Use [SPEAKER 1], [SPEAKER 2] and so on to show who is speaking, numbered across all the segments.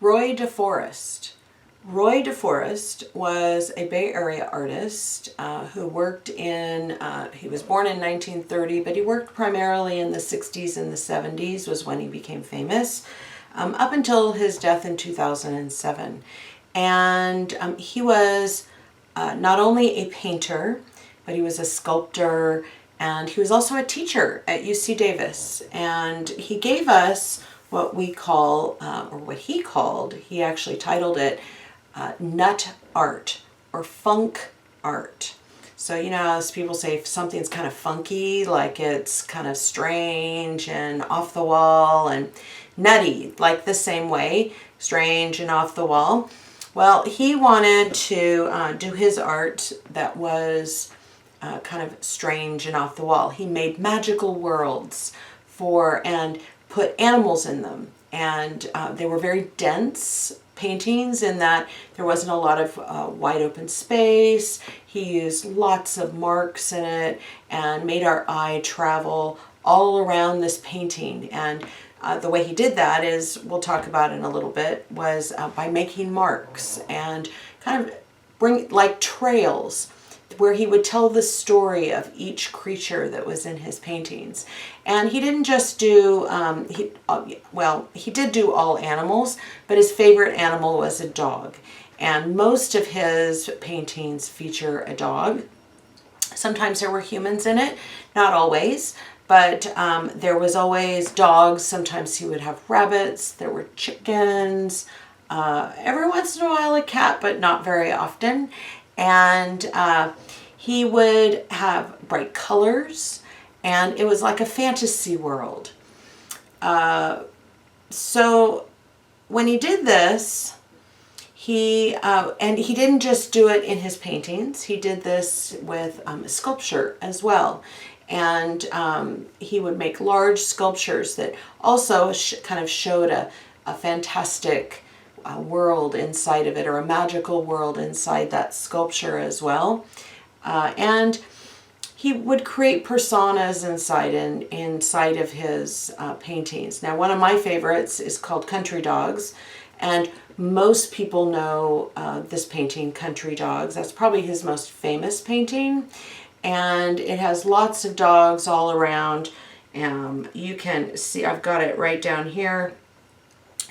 [SPEAKER 1] Roy DeForest. Roy DeForest was a Bay Area artist who worked in, he was born in 1930, but he worked primarily in the 60s and the 70s was when he became famous, up until his death in 2007. And he was not only a painter, but he was a sculptor, and he was also a teacher at UC Davis. And he gave us what we call, or what he called, he actually titled it, nut art or funk art. So, you know, as people say, if something's kind of funky, like it's kind of strange and off the wall, and nutty, like the same way, strange and off the wall. Well, he wanted to do his art that was kind of strange and off the wall. He made magical worlds and put animals in them. And they were very dense paintings in that there wasn't a lot of wide open space. He used lots of marks in it and made our eye travel all around this painting. And the way he did that is, we'll talk about in a little bit, was by making marks and kind of bring like trails where he would tell the story of each creature that was in his paintings. And he didn't just do, he did do all animals, but his favorite animal was a dog. And most of his paintings feature a dog. Sometimes there were humans in it, not always, but there was always dogs. Sometimes he would have rabbits, there were chickens, every once in a while a cat, but not very often. And he would have bright colors, and it was like a fantasy world. So when he did this, and he didn't just do it in his paintings, he did this with sculpture as well. And he would make large sculptures that also kind of showed a fantastic world inside of it, or a magical world inside that sculpture as well. And he would create personas inside of his paintings. Now, one of my favorites is called Country Dogs, and most people know this painting, Country Dogs. That's probably his most famous painting, and it has lots of dogs all around. You can see, I've got it right down here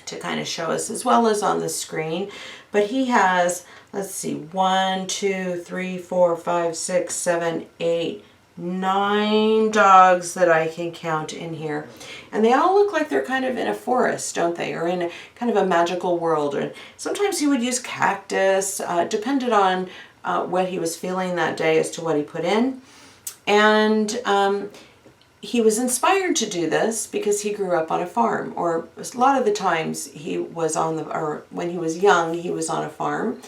[SPEAKER 1] to kind of show us, as well as on the screen. But he has, let's see, 1, 2, 3, 4, 5, 6, 7, 8, 9 dogs that I can count in here. And they all look like they're kind of in a forest, don't they? Or in a kind of a magical world. And sometimes he would use cactus, depended on what he was feeling that day as to what he put in. And he was inspired to do this because he grew up on a farm, or a lot of the times he was when he was young, he was on a farm,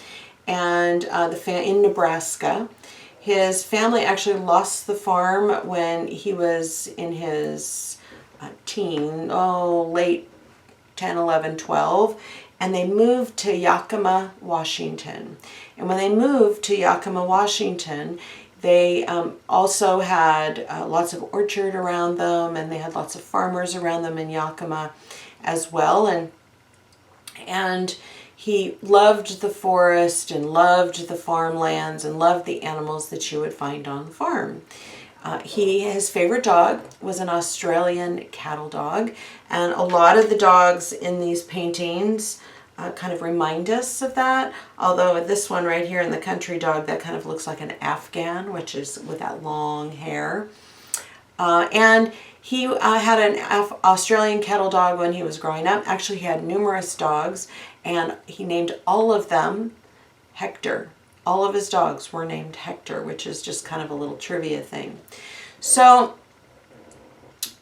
[SPEAKER 1] and in Nebraska. His family actually lost the farm when he was in his late 10, 11, 12, and they moved to Yakima, Washington. And when they moved to Yakima, Washington, they also had lots of orchard around them, and they had lots of farmers around them in Yakima as well. And he loved the forest and loved the farmlands and loved the animals that you would find on the farm. His favorite dog was an Australian cattle dog, and a lot of the dogs in these paintings kind of remind us of that. Although this one right here in the Country Dog, that kind of looks like an Afghan, which is with that long hair. And he had an Australian cattle dog when he was growing up. Actually, he had numerous dogs, and he named all of them Hector. All of his dogs were named Hector, which is just kind of a little trivia thing. So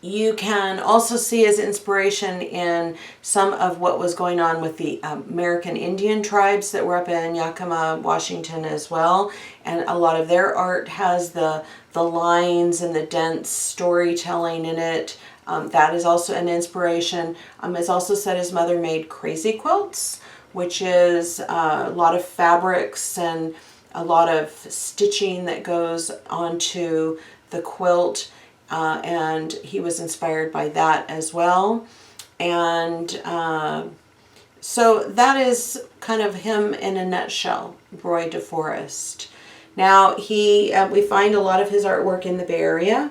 [SPEAKER 1] you can also see his inspiration in some of what was going on with the American Indian tribes that were up in Yakima, Washington as well. And a lot of their art has the lines and the dense storytelling in it. That is also an inspiration. It's also said his mother made crazy quilts, which is a lot of fabrics and a lot of stitching that goes onto the quilt. And he was inspired by that as well. And So that is kind of him in a nutshell, Roy DeForest. Now we find a lot of his artwork in the Bay Area,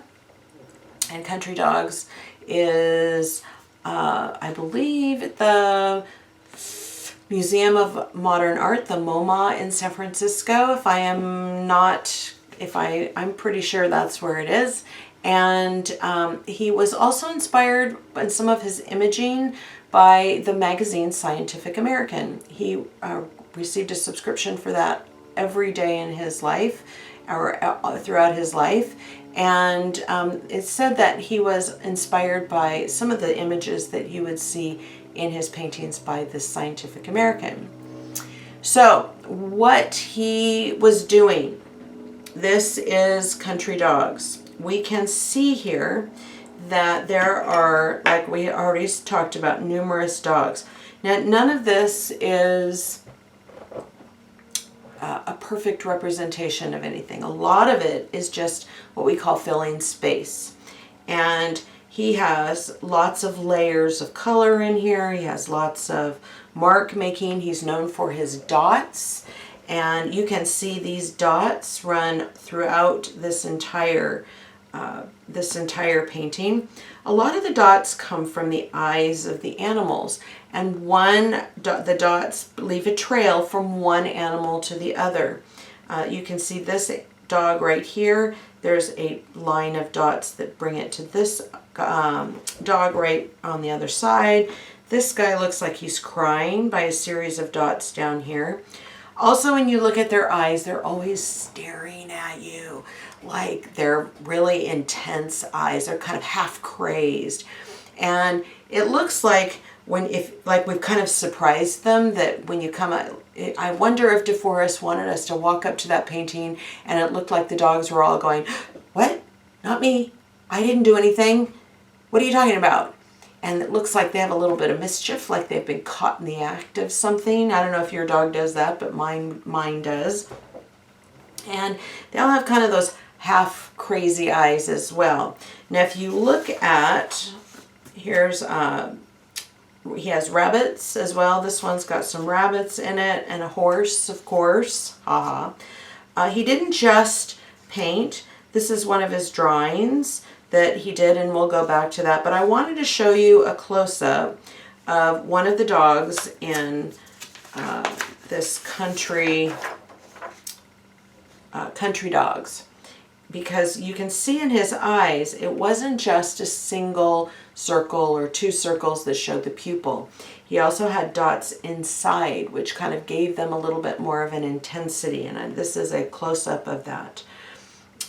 [SPEAKER 1] and Country Dogs is, I believe, at the Museum of Modern Art, the MoMA in San Francisco. I'm pretty sure that's where it is. And he was also inspired in some of his imaging by the magazine Scientific American. He received a subscription for that every day in his life, or throughout his life. And it said that he was inspired by some of the images that you would see in his paintings by the Scientific American. So what he was doing, this is Country Dogs. We can see here that there are, like we already talked about, numerous dogs. Now, none of this is a perfect representation of anything. A lot of it is just what we call filling space. And he has lots of layers of color in here. He has lots of mark making. He's known for his dots. And you can see these dots run throughout this entire painting. A lot of the dots come from the eyes of the animals, and the dots leave a trail from one animal to the other. You can see this dog right here. There's a line of dots that bring it to this dog right on the other side. This guy looks like he's crying by a series of dots down here. Also, when you look at their eyes, they're always staring at you. Like they're really intense eyes. They're kind of half crazed. And it looks like we've kind of surprised them, that when you come out, I wonder if DeForest wanted us to walk up to that painting and it looked like the dogs were all going, "What? Not me. I didn't do anything. What are you talking about?" And it looks like they have a little bit of mischief, like they've been caught in the act of something. I don't know if your dog does that, but mine does. And they all have kind of those half crazy eyes as well. Now, if you look at, he has rabbits as well. This one's got some rabbits in it and a horse, of course. He didn't just paint. This is one of his drawings that he did, and we'll go back to that. But I wanted to show you a close-up of one of the dogs in this Country Dogs, because you can see in his eyes, it wasn't just a single circle or two circles that showed the pupil. He also had dots inside, which kind of gave them a little bit more of an intensity, and this is a close-up of that.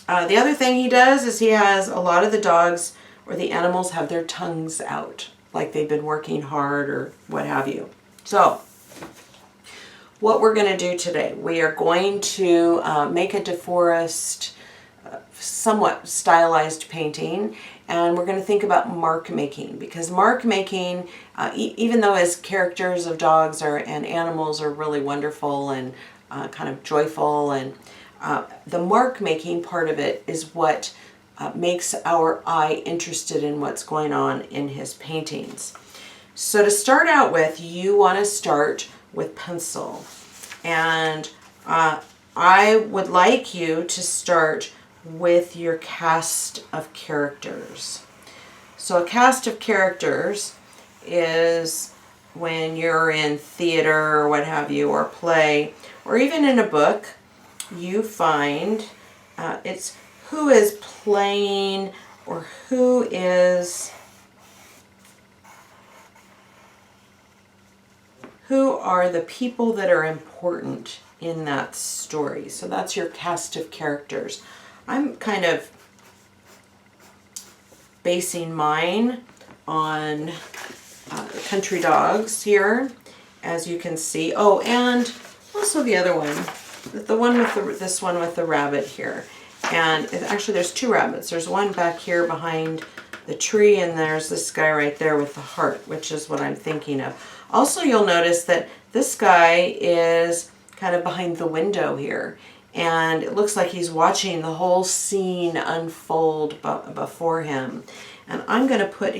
[SPEAKER 1] The other thing he does is he has a lot of the dogs or the animals have their tongues out, like they've been working hard or what have you. So what we're going to do today, we are going to make a DeForest somewhat stylized painting, and we're going to think about mark making, because mark making, even though his characters of dogs and animals are really wonderful and kind of joyful, and the mark making part of it is what makes our eye interested in what's going on in his paintings. So to start out with, you want to start with pencil, and I would like you to start with your cast of characters. So a cast of characters is when you're in theater or what have you, or play, or even in a book, you find it's who is playing, or who are the people that are important in that story. So that's your cast of characters. I'm kind of basing mine on Country Dogs here, as you can see. Oh, and also the other one, this one with the rabbit here. And actually there's two rabbits. There's one back here behind the tree, and there's this guy right there with the heart, which is what I'm thinking of. Also, you'll notice that this guy is kind of behind the window here, and it looks like he's watching the whole scene unfold before him. And I'm going to put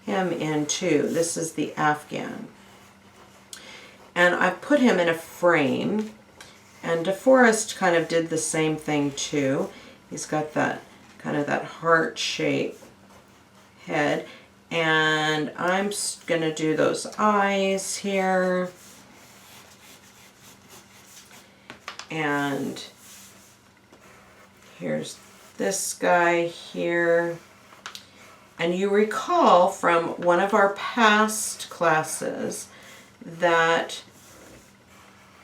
[SPEAKER 1] him in too. This is the Afghan. And I put him in a frame, and DeForest kind of did the same thing too. He's got that kind of that heart shape head, and I'm going to do those eyes here. And here's this guy here. And you recall from one of our past classes that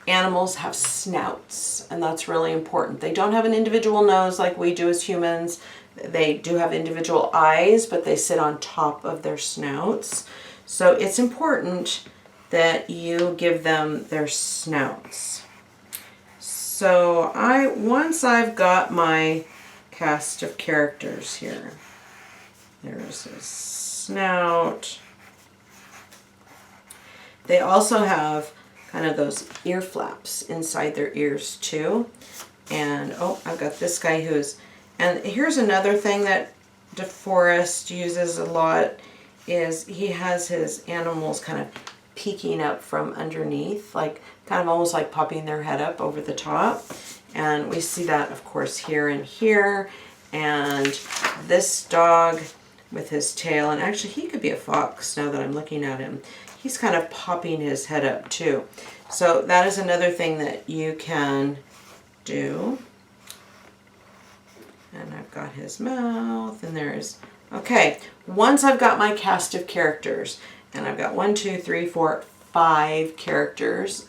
[SPEAKER 1] animals have snouts, and that's really important. They don't have an individual nose like we do as humans. They do have individual eyes, but they sit on top of their snouts. So it's important that you give them their snouts. So once I've got my cast of characters here, there's his snout. They also have kind of those ear flaps inside their ears too. And oh, I've got this guy and here's another thing that DeForest uses a lot is he has his animals kind of peeking up from underneath, like kind of almost like popping their head up over the top. And we see that, of course, here and here. And this dog with his tail, and actually he could be a fox now that I'm looking at him. He's kind of popping his head up too. So that is another thing that you can do. And I've got his mouth, and there's, okay, once I've got my cast of characters, and I've got 1, 2, 3, 4, 5 characters.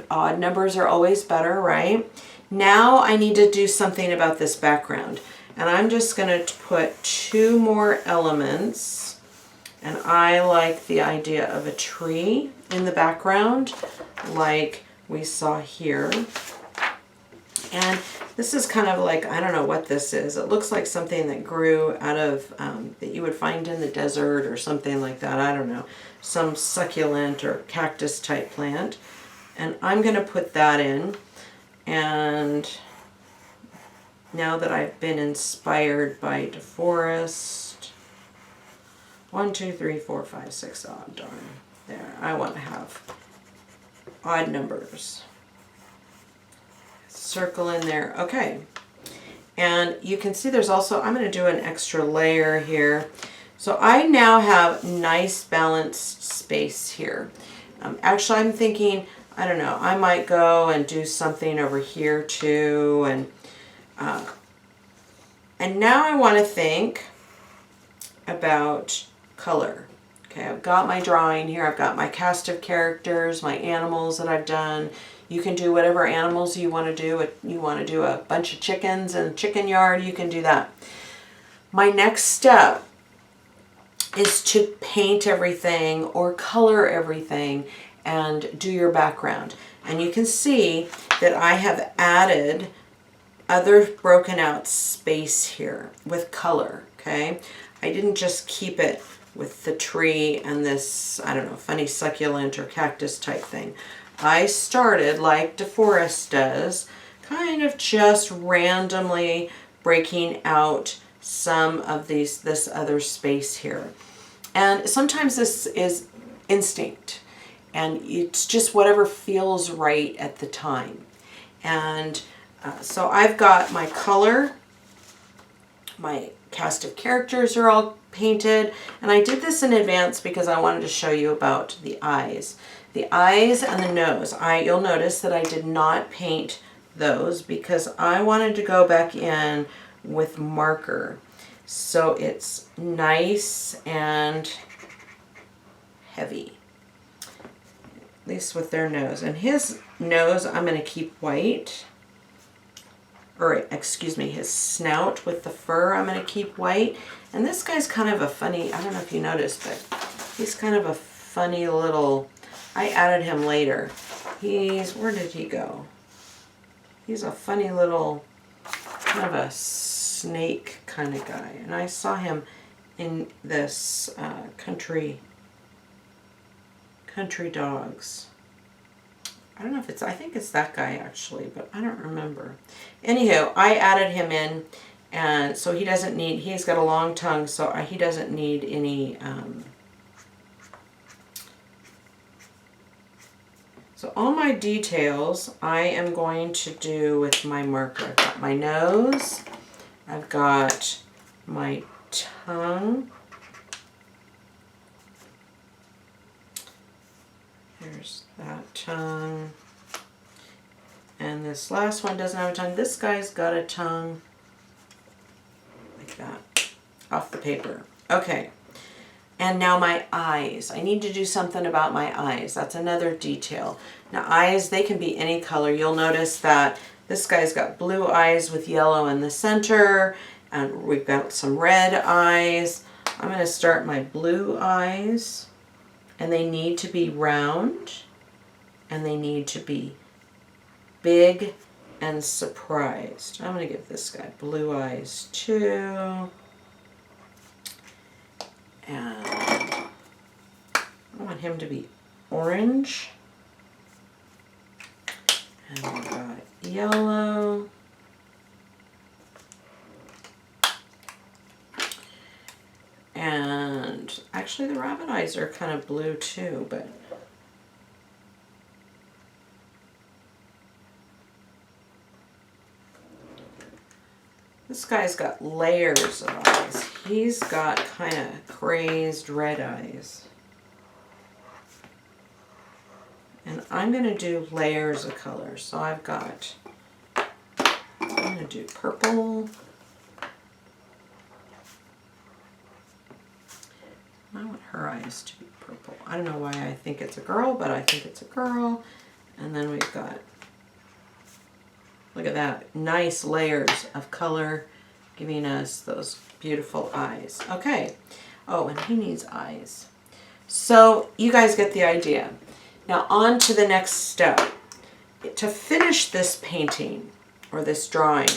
[SPEAKER 1] Odd numbers are always better, right? Now I need to do something about this background. And I'm just going to put 2 more elements. And I like the idea of a tree in the background, like we saw here. And this is kind of like, I don't know what this is. It looks like something that grew out of, that you would find in the desert or something like that. I don't know. Some succulent or cactus type plant. And I'm going to put that in. And now that I've been inspired by DeForest, 1, 2, 3, 4, 5, 6, oh darn. There, I want to have odd numbers. Circle in there. Okay. And you can see there's also, I'm going to do an extra layer here. So I now have nice balanced space here. Actually, I'm thinking, I don't know, I might go and do something over here too. And now I want to think about color. Okay, I've got my drawing here. I've got my cast of characters, my animals that I've done. You can do whatever animals you want to do. If you want to do a bunch of chickens in a chicken yard, you can do that. My next step is to paint everything or color everything and do your background. And you can see that I have added other broken out space here with color, okay? I didn't just keep it with the tree and this, I don't know, funny succulent or cactus type thing. I started, like DeForest does, kind of just randomly breaking out some of this other space here. And sometimes this is instinct, and it's just whatever feels right at the time. And so I've got my color, my cast of characters are all painted, and I did this in advance because I wanted to show you about the eyes. The eyes and the nose. You'll notice that I did not paint those because I wanted to go back in with marker. So it's nice and heavy, at least with their nose. And his nose I'm going to keep white, or excuse me, his snout with the fur I'm going to keep white. And this guy's kind of a funny, I don't know if you noticed, but he's kind of a funny little, I added him later. Where did he go? He's a funny little, kind of a snake kind of guy. And I saw him in this country dogs. I don't know if I think it's that guy actually, but I don't remember. Anyhow, I added him in, and so he's got a long tongue, so he doesn't need any, So all my details I am going to do with my marker. I've got my nose, I've got my tongue. There's that tongue. And this last one doesn't have a tongue. This guy's got a tongue like that off the paper. Okay. And now my eyes. I need to do something about my eyes. That's another detail. Now eyes, they can be any color. You'll notice that this guy's got blue eyes with yellow in the center, and we've got some red eyes. I'm going to start my blue eyes, and they need to be round, and they need to be big and surprised. I'm going to give this guy blue eyes too. And I want him to be orange. And we've got yellow. And actually the rabbit eyes are kind of blue too, but this guy's got layers of eyes. He's got kind of crazed red eyes. And I'm going to do layers of color. So I'm going to do purple. I want her eyes to be purple. I don't know why I think it's a girl, but I think it's a girl. And then we've got, look at that, nice layers of color giving us those beautiful eyes. Okay. Oh, and he needs eyes. So you guys get the idea. Now on to the next step. To finish this painting or this drawing,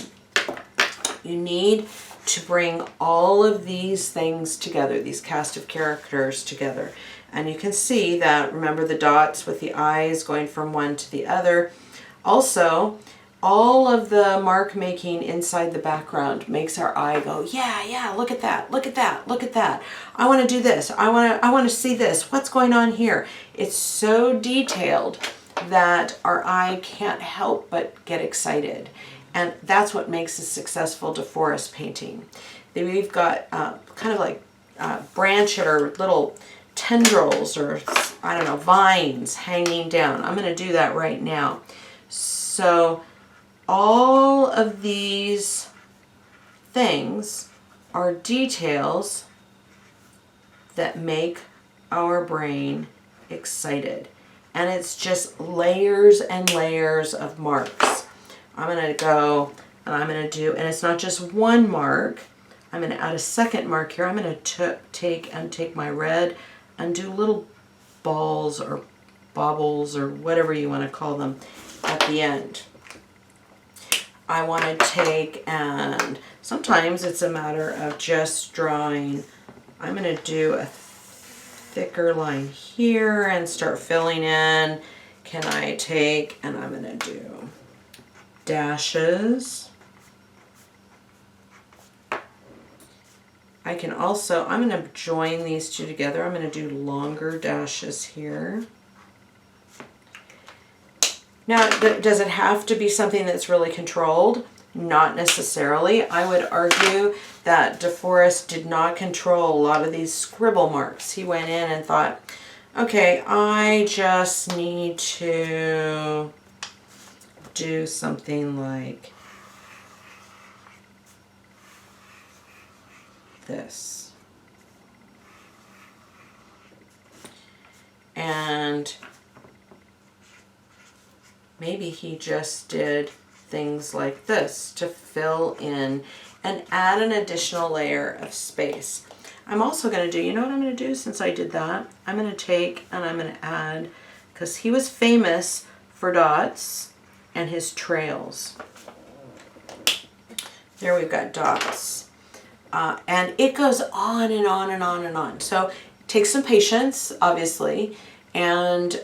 [SPEAKER 1] you need to bring all of these things together, these cast of characters together. And you can see that, remember the dots with the eyes going from one to the other. Also, all of the mark making inside the background makes our eye go, yeah, look at that, look at that, look at that. I want to do this. I want to see this. What's going on here? It's so detailed that our eye can't help but get excited. And that's what makes a successful DeForest painting. We've got kind of like branch or little tendrils or, I don't know, vines hanging down. I'm going to do that right now. So all of these things are details that make our brain excited. And it's just layers and layers of marks. I'm going to go and I'm going to do, and it's not just one mark. I'm going to add a second mark here. I'm going to take my red and do little balls or baubles or whatever you want to call them at the end. I want to take, and sometimes it's a matter of just drawing. I'm going to do a thicker line here and start filling in. Can I take, and I'm going to do dashes. I can also, I'm going to join these two together. I'm going to do longer dashes here. Now, does it have to be something that's really controlled? Not necessarily. I would argue that DeForest did not control a lot of these scribble marks. He went in and thought, okay, I just need to do something like this. And maybe he just did things like this to fill in and add an additional layer of space. I'm also going to do, you know what I'm going to do since I did that? I'm going to take and I'm going to add, because he was famous for dots and his trails. There we've got dots. And it goes on and on and on and on. So it takes some patience, obviously, and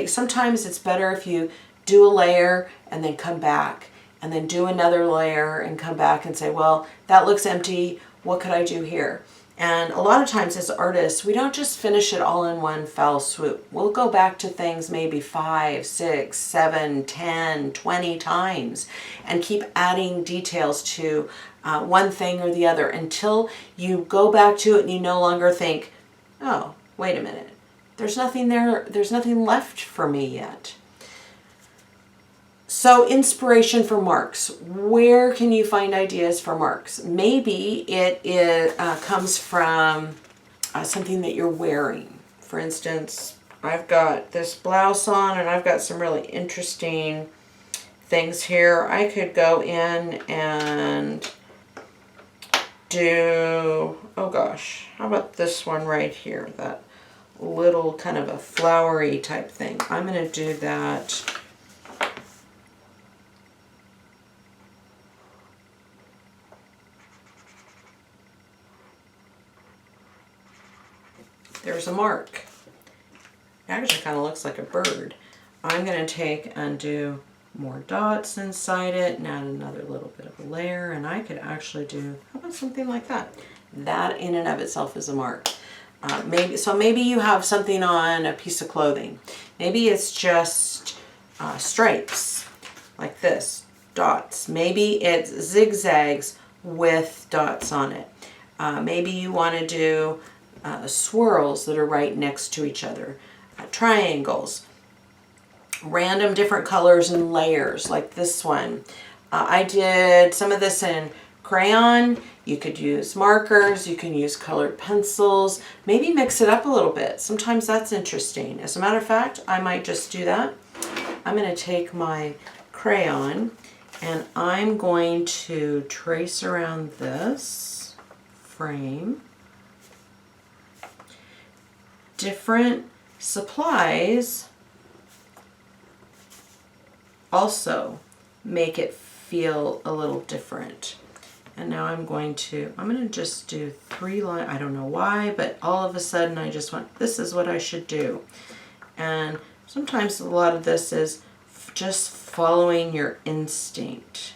[SPEAKER 1] sometimes it's better if you do a layer and then come back and then do another layer and come back and say, well, that looks empty. What could I do here? And a lot of times as artists, we don't just finish it all in one foul swoop. We'll go back to things maybe 5, 6, 7, 10, 20 times and keep adding details to one thing or the other until you go back to it and you no longer think, oh, wait a minute, there's nothing there, there's nothing left for me yet. So inspiration for marks. Where can you find ideas for marks? Maybe it comes from something that you're wearing. For instance, I've got this blouse on and I've got some really interesting things here. I could go in and do, oh gosh, how about this one right here? That little kind of a flowery type thing. I'm going to do that. There's a mark. It actually kind of looks like a bird. I'm going to take and do more dots inside it and add another little bit of a layer, and I could actually do, how about something like that? That in and of itself is a mark. Maybe you have something on a piece of clothing. Maybe it's just stripes like this, dots. Maybe it's zigzags with dots on it. Maybe you want to do swirls that are right next to each other, triangles, random different colors and layers like this one. I did some of this in crayon. You could use markers, you can use colored pencils, maybe mix it up a little bit. Sometimes that's interesting. As a matter of fact, I might just do that. I'm going to take my crayon and I'm going to trace around this frame. Different supplies also make it feel a little different. And now I'm going to just do 3 lines. I don't know why, but all of a sudden I just went, this is what I should do. And sometimes a lot of this is just following your instinct.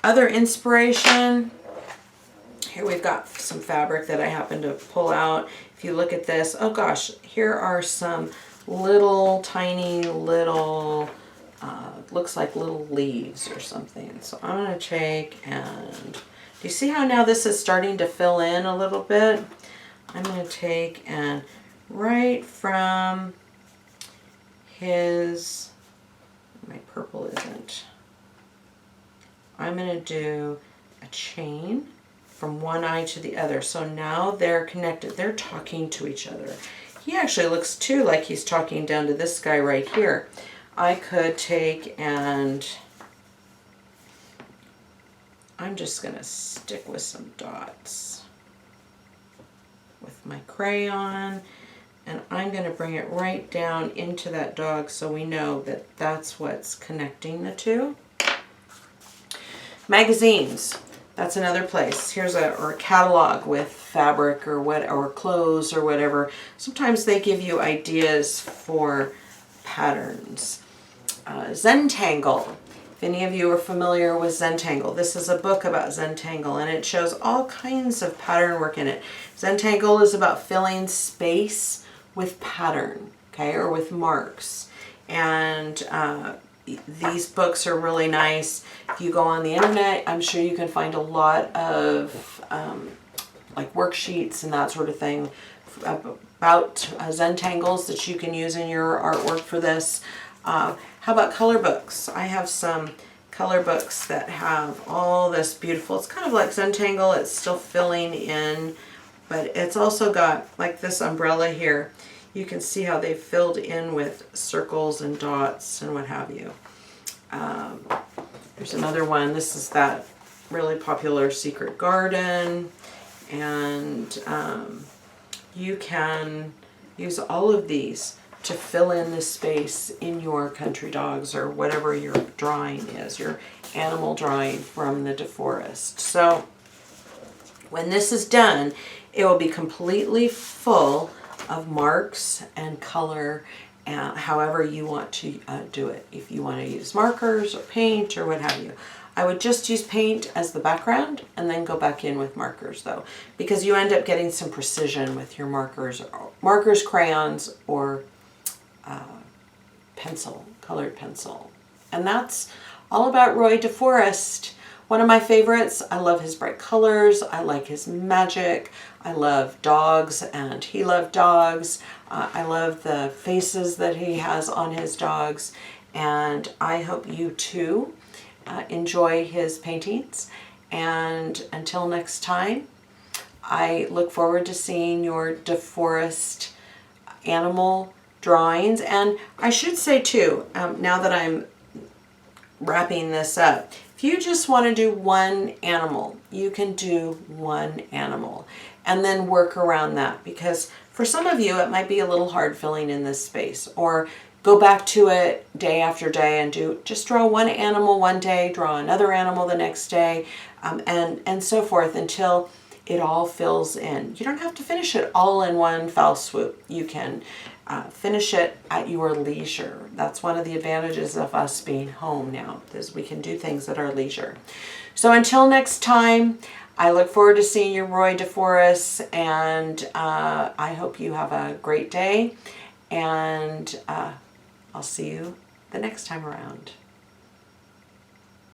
[SPEAKER 1] Other inspiration, here we've got some fabric that I happen to pull out. If you look at this, oh gosh, here are some little tiny little, looks like little leaves or something. So I'm going to take and, do you see how now this is starting to fill in a little bit? I'm going to take and right from his, my purple isn't. I'm going to do a chain from one eye to the other. So now they're connected. They're talking to each other. He actually looks too like he's talking down to this guy right here. I could take and I'm just going to stick with some dots with my crayon. And I'm going to bring it right down into that dog so we know that that's what's connecting the two. Magazines, that's another place. Here's a catalog with fabric or clothes or whatever. Sometimes they give you ideas for patterns. Zentangle. If any of you are familiar with Zentangle, this is a book about Zentangle and it shows all kinds of pattern work in it. Zentangle is about filling space with pattern, okay, or with marks. And these books are really nice. If you go on the internet, I'm sure you can find a lot of like worksheets and that sort of thing about Zentangles that you can use in your artwork for this. How about color books? I have some color books that have all this beautiful, it's kind of like Zentangle, it's still filling in, but it's also got like this umbrella here. You can see how they filled in with circles and dots and what have you. There's another one. This is that really popular Secret Garden. And you can use all of these to fill in the space in your country dogs or whatever your drawing is, your animal drawing from the DeForest. So when this is done, it will be completely full of marks and color however you want to do it. If you want to use markers or paint or what have you. I would just use paint as the background and then go back in with markers though, because you end up getting some precision with your markers, crayons, or pencil, colored pencil. And that's all about Roy DeForest. One of my favorites. I love his bright colors. I like his magic. I love dogs, and he loved dogs. I love the faces that he has on his dogs, and I hope you too enjoy his paintings. And until next time, I look forward to seeing your DeForest animal drawings. And I should say too, now that I'm wrapping this up, if you just want to do one animal, you can do one animal and then work around that, because for some of you it might be a little hard filling in this space, or go back to it day after day and just draw one animal one day, draw another animal the next day, and so forth until it all fills in. You don't have to finish it all in one foul swoop. You can finish it at your leisure. That's one of the advantages of us being home now, is we can do things at our leisure. So until next time, I look forward to seeing you, Roy DeForest, and I hope you have a great day, and I'll see you the next time around.